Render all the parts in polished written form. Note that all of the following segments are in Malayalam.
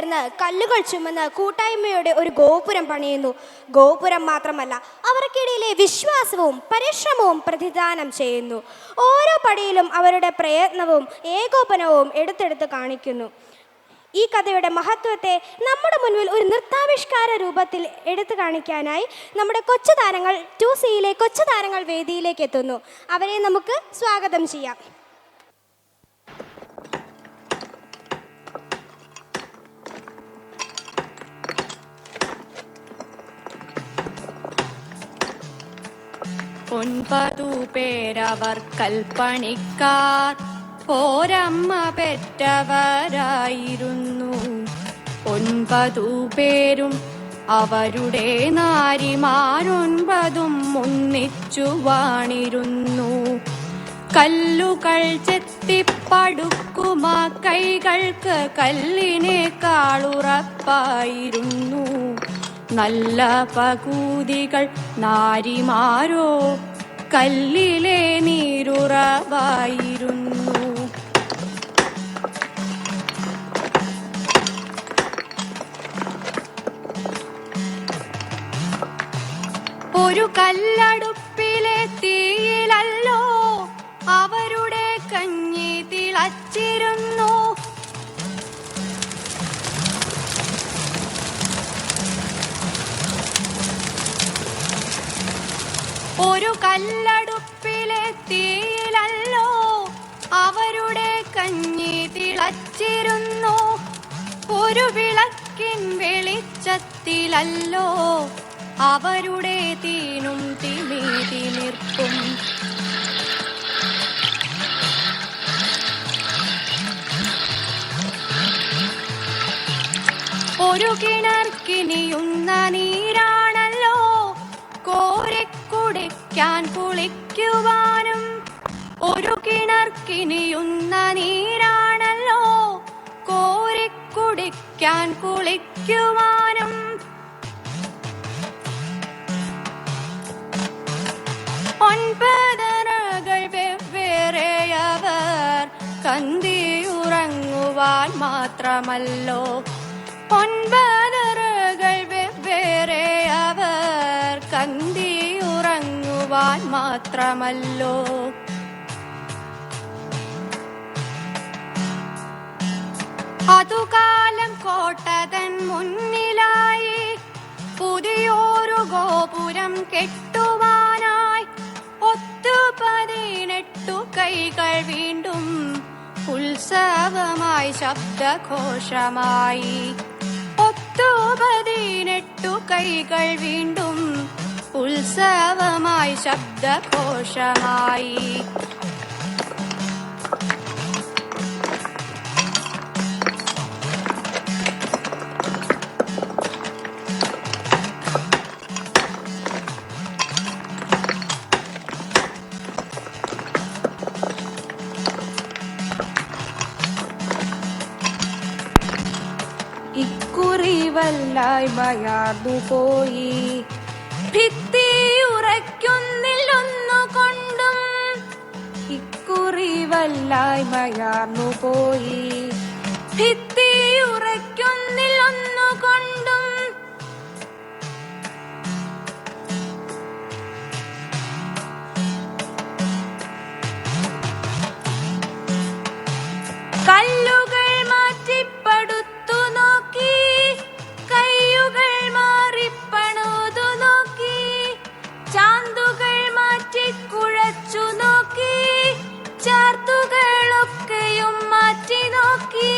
ചേർന്ന് കല്ലുകൾ ചുമന്ന് കൂട്ടായ്മയുടെ ഒരു ഗോപുരം പണിയുന്നു. ഗോപുരം മാത്രമല്ല, അവർക്കിടയിലെ വിശ്വാസവും പരിശ്രമവും പ്രതിദാനം ചെയ്യുന്നു. ഓരോ പടിയിലും അവരുടെ പ്രയത്നവും ഏകോപനവും എടുത്തെടുത്ത് കാണിക്കുന്നു. ഈ കഥയുടെ മഹത്വത്തെ നമ്മുടെ മുൻപിൽ ഒരു നൃത്താവിഷ്കാര രൂപത്തിൽ എടുത്തു കാണിക്കാനായി നമ്മുടെ കൊച്ചു താരങ്ങൾ 2Cയിലെ കൊച്ചു താരങ്ങൾ വേദിയിലേക്ക് എത്തുന്നു. അവരെ നമുക്ക് സ്വാഗതം ചെയ്യാം. ഒൻപതു പേരവർ കൽപ്പണിക്കാർ പോരമ്മ പെറ്റവരായിരുന്നു. 9 പേരും അവരുടെ നാരിമാരൊൻപതും ഒന്നിച്ചു വാണിരുന്നു. കല്ലുകൾ ചെത്തിപ്പടുക്കുമാ കൈകൾക്ക് കല്ലിനേക്കാളുറപ്പായിരുന്നു. നല്ല പകൂതികൾ നാരിമാരോ കല്ലിലെ നീരുറവായിരുന്നു. ഒരു കല്ലടുപ്പിലെ തീയിലല്ലോ അവരുടെ കഞ്ഞി തിളച്ചിരുന്നു. ഒരു കല്ലടുപ്പിലെ തീയിലല്ലോ അവരുടെ കഞ്ഞി തിളച്ചിരുന്നു. ഒരു വിളക്കിൻ വെളിച്ചത്തിലല്ലോ അവരുടെ തീനും തിമിർപ്പും. ഒരു കിണർക്കിനിയുന്ന നീരാണല്ലോ കോരിക്കുടിക്കാൻ കുളിക്കുവാനും. ഒരു കിണർക്കിനിയുന്ന നീരാണല്ലോ കോരിക്കുടിക്കാൻ കുളിക്കുവാനും. ഒൻപതറകൾ വെവ്വേറെയവർ കന്തിയുറങ്ങുവാൻ മാത്രമല്ലോ. 9 വെവ്വേറെയവർ കന്തിയുറങ്ങുവാൻ മാത്രമല്ലോ. അതുകാലം കോട്ടതൻ മുന്നിലായി പുതിയൊരു ഗോപുരം കെട്ടുവാനായി 18 കൈകൾ വീണ്ടും ഉത്സവമായി ശബ്ദഘോഷമായി. 18 കൈകൾ വീണ്ടും ഉത്സവമായി ശബ്ദഘോഷമായി. ഇക്കുറി വല്ലായ്മയാർന്നു പോയി ഭിത്തിയുറയ്ക്കുന്നില്ലൊന്നുകൊണ്ടും. ഇക്കുറി വല്ലായ്മയാർന്നു പോയി ഭിത്തിയുറയ്ക്കുന്നില്ലൊന്നുകൊണ്ടും. കല്ലുകൾ മാറ്റിപ്പടുത്തു നോക്കി, കയ്യുകൾ മാറിപ്പണുതു നോക്കി, ചാന്തുകൾ മാറ്റി കുഴച്ചു നോക്കി, ചാർത്തുകളൊക്കെയും മാറ്റി നോക്കി.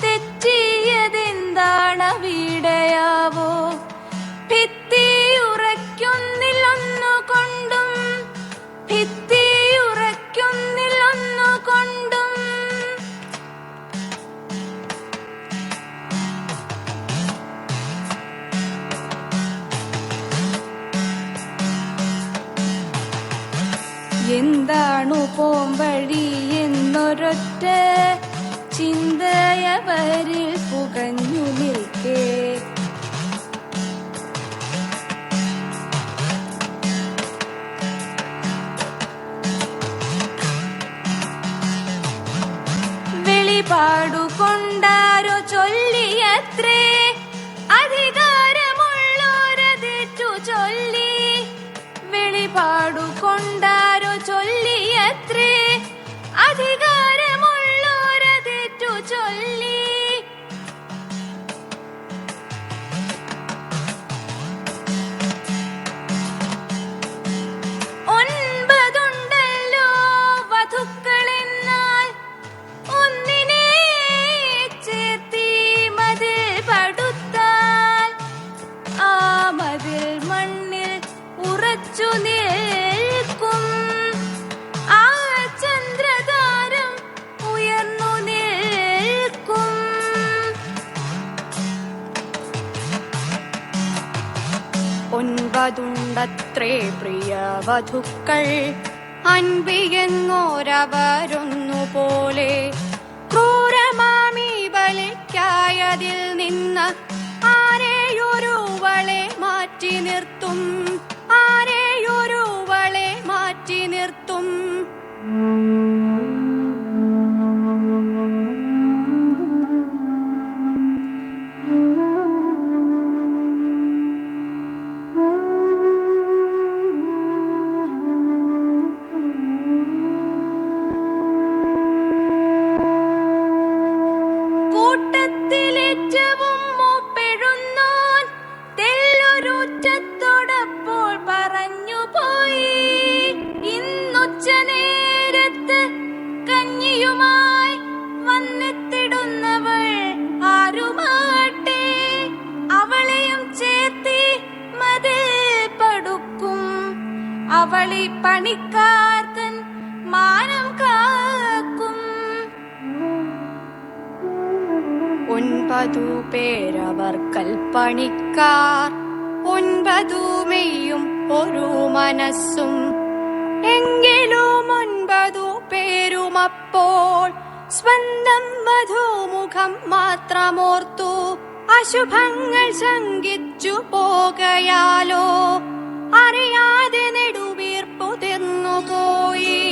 തെറ്റിയതെന്താണവിടെയാവോ ഭിത്തിയുറയ്ക്കുന്നില്ലൊന്നുകൊണ്ടും. ഭിത്തിയുറയ്ക്കുന്നില്ലൊന്നുകൊണ്ടും. എന്താണു പോംവഴി എന്നൊരൊറ്റ ചിന്തയവരിൽ പുകഞ്ഞു നിൽക്കേ വെളിപാടുകൊണ്ടാരോ ചൊല്ലി അൻപതുണ്ടത്രേ പ്രിയ വധുക്കൾ അൻപിയെന്നോരവരൊന്നുപോലെ ക്രൂരമാമി ബലിക്കായതിൽ നിന്ന് ആരെയൊരുവളെ മാറ്റി നിർത്തും, ആരെയൊരുവളെ മാറ്റി നിർത്തും. കൂട്ടത്തിലേറ്റവും മൂപ്പെഴുന്നോൻ തെല്ലൊരുറ്റത്തോടപ്പോൾ പറഞ്ഞുപോയി, ഇന്നുച്ച നേരത്ത് കഞ്ഞിയുമായി വന്നെത്തിടുന്നവൾ ആരുമാട്ടെ, അവളെയും ചേർത്തി മതിൽ പടുക്കും, അവളി പണിക്കാർത്തൻ മാനം കാക്കും. 9 പേരവർ കൽപ്പണിക്കാർ, 9 മെയ്യും ഒരു മനസ്സും. എങ്കിലും 9 പേരുമപ്പോൾ സ്വന്തം വധൂമുഖം മാത്രമോർത്തു അശുഭങ്ങൾ ശങ്കിച്ചു പോകയാലോ അറിയാതെ നെടുവീർപ്പു തീർന്നുപോയി.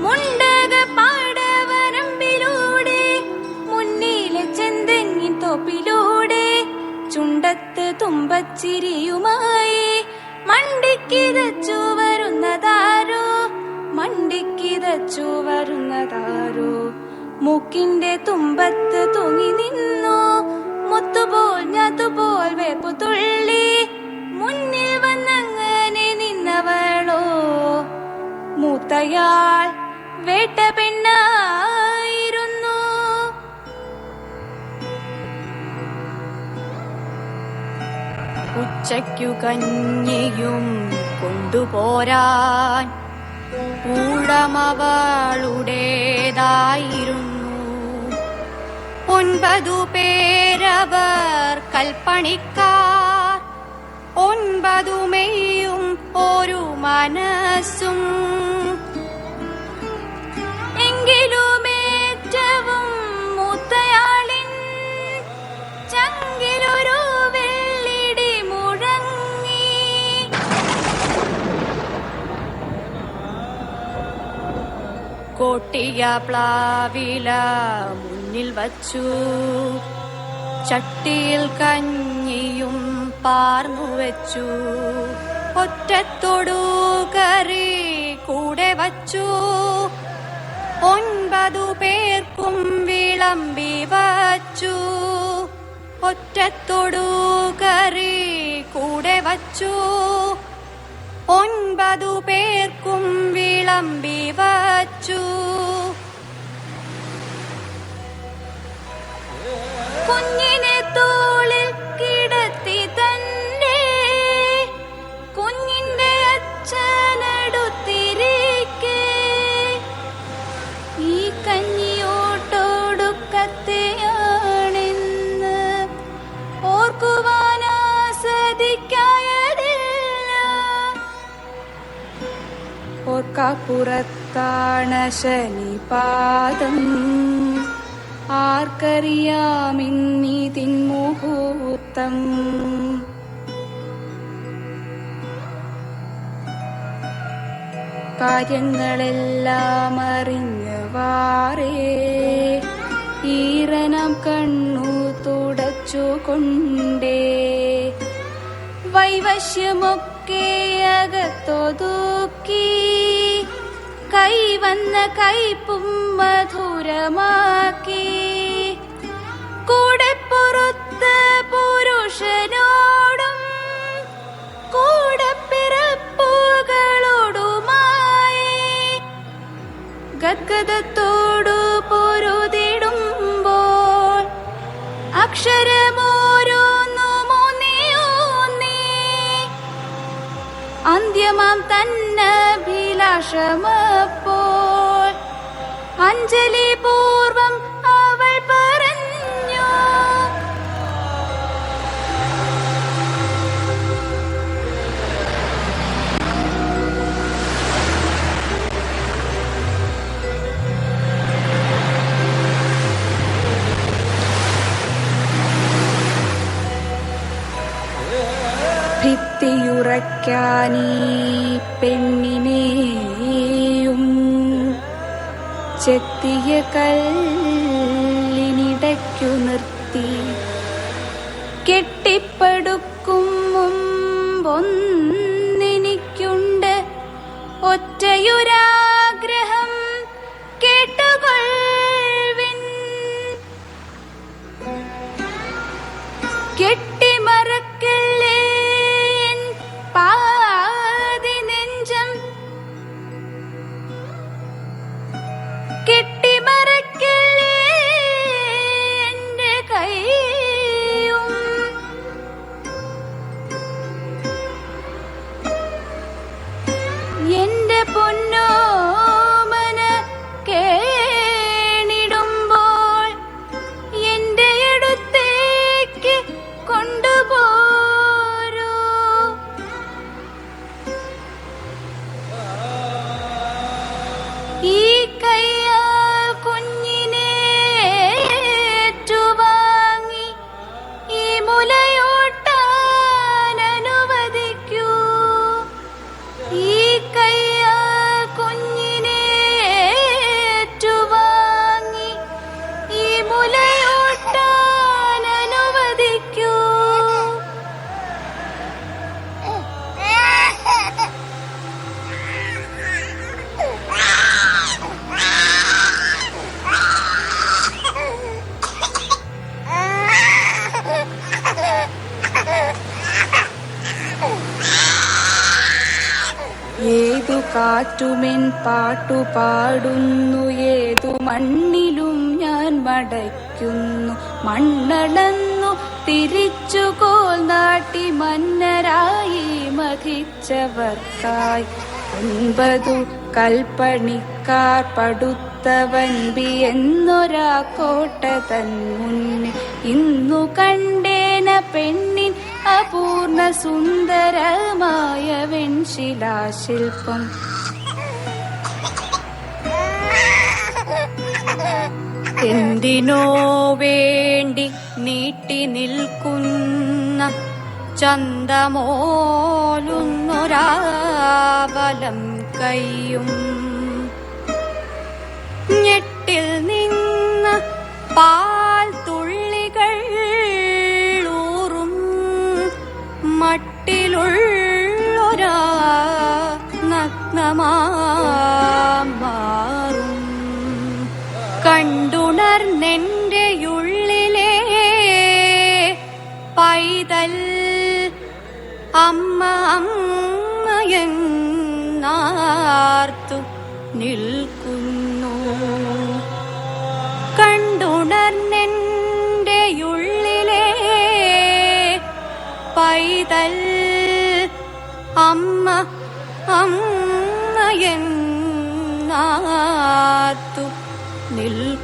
മുണ്ടക പാടവരമ്പിലൂടെ മുന്നിലെ ചെന്തെങ്ങിൻ തോപ്പിലൂടെ ചുണ്ടത്ത് തുമ്പച്ചിരിയുമായി മണ്ടിക്കിതച്ചു വരുന്നതാരോ, മണ്ടിക്കിതച്ചു വരുന്നതാരോ. മൂക്കിന്റെ തുമ്പത്ത് തൂങ്ങി നിന്നു മുത്തുപോൽ ഞാത്തുപോൽ വേപ്പു തുള്ളി, മുന്നിൽ വന്നങ്ങനെ നിന്നവളോ മൂത്തയാൾ വേട്ട പെണ്ണായിരുന്നു. ഉച്ചയ്ക്കു കഞ്ഞിയും കൊണ്ടുപോരാൻ ഊഴമവളുടേതായിരുന്നു. 9 പേരവർ കൽപ്പണിക്കാർ, 9 മെയ്യും ഒരു മനസ്സും. എങ്കിലുമേറ്റവും മൂത്തയാളിൻ ചങ്കിലൊരു വെള്ളിടി മുഴങ്ങി. കോട്ടിയ പ്ലാവില മുന്നിൽ വച്ചു, ചട്ടിയിൽ കഞ്ഞിയും പാർന്നു വെച്ചു. ഒറ്റത്തൊടു കറി കൂടെ വച്ചു, 9 പേർക്കും വിളമ്പി വച്ചു. ഒറ്റത്തൊടു കറി കൂടെ വച്ചു, 9 പേർക്കും വിളമ്പി വച്ചു. കുഞ്ഞിനെ തോളിൽ കിടത്തി തന്നെ കുഞ്ഞിന്റെ അച്ഛനടുത്തിരിക്കെ, ഈ കഞ്ഞിയോട്ടൊടുക്കത്തെയാണെന്ന് ഓർക്കുവാനാസദിക്കായതില്ല. ഓർക്കാപ്പുറത്താണ് ശനിപാദം, ആർക്കറിയാമിന്നീതിൻ മുഹൂർത്തം. കാര്യങ്ങളെല്ലാം അറിഞ്ഞവാറേ ഈറനാം കണ്ണു തുടച്ചുകൊണ്ടേ വൈവശ്യമൊക്കെ അകത്തൊതുക്കി കൈവന്ന കൈപ്പും മധുരമാക്കി. കൂടെ പുറത്ത പുരുഷനോടും കൂടെ പിറപ്പുകളോടുമായി ഗദ്ഗദത്തോടു പൊരുതിടുമ്പോൾ അക്ഷരമോരോന്നു അന്ത്യമാം തന്നഭിലാഷമപ്പോൾ അഞ്ജലി പൂർവം അവൾ പറഞ്ഞു. ഭിത്തിയുറയ്ക്കാനീ പെണ്ണിനെയും ചെത്തിയ കല്ലിനിടയ്ക്കു നിർത്തി കെട്ടിപ്പടുക്കും മുമ്പൊന്നെനിക്കുണ്ട് ഒറ്റയൊരാഗ്രഹം കേട്ടുകൊള്ളുവിൻ. കെട്ടിമറക്കല്ലേ എൻ പാതി നെഞ്ചം, കെട്ടിമറക്കല്ലേ എന്റെ കൈയും. എന്റെ പൊന്നോമന കേണിടുമ്പോൾ എന്റെ അടുത്തേക്ക് കൊണ്ടുപോരൂ. ഈ കയ്യാൽ കുഞ്ഞിനെ ഏറ്റുവാങ്ങി ഈ മുലയൂട്ടാൻ അനുവദിക്കൂ. ഈ കയ്യാൽ കുഞ്ഞിനെ ഏറ്റുവാങ്ങി ഈ മുലയൂട്ടാൻ അനുവദിക്കൂ. ഏതു കാറ്റുമെൻ പാട്ടു പാടുന്നു, ഏതു മണ്ണിലും ഞാൻ മടയ്ക്കുന്നു. മണ്ണളന്നു തിരിച്ചുകോൽ നാട്ടി മന്നരായി മതിച്ചവർക്കായി 9 കൽപ്പണിക്കാർ പടുത്തവൻപി എന്നൊരാ കോട്ട തൻ മുന്നിൽ ഇന്നു കണ്ടേന പെണ്ണിൻ അപൂർണ സുന്ദരമായ വെൺശിലാശില്പം. എന്തിനോ വേണ്ടി നീട്ടി നിൽക്കുന്ന ചന്തമോലുന്നൊരാബലം കൈയും ഞെട്ടിൽ നിന്ന് പാൽ തുള്ളികൾ ഊറും മട്ടിലുള്ളൊരാ നഗ്നമാറും കണ്ടുണർന്നെന്റെ ഉള്ളിലെ പൈതൽ അമ്മ അമ്മയെന്നാർത്തു നിൽക്കുന്നു. കണ്ടുണർന്നെന്റെ ഉള്ളിലെ പൈതൽ അമ്മ അമ്മയെന്നാർത്തു നിൽക്കുന്നു.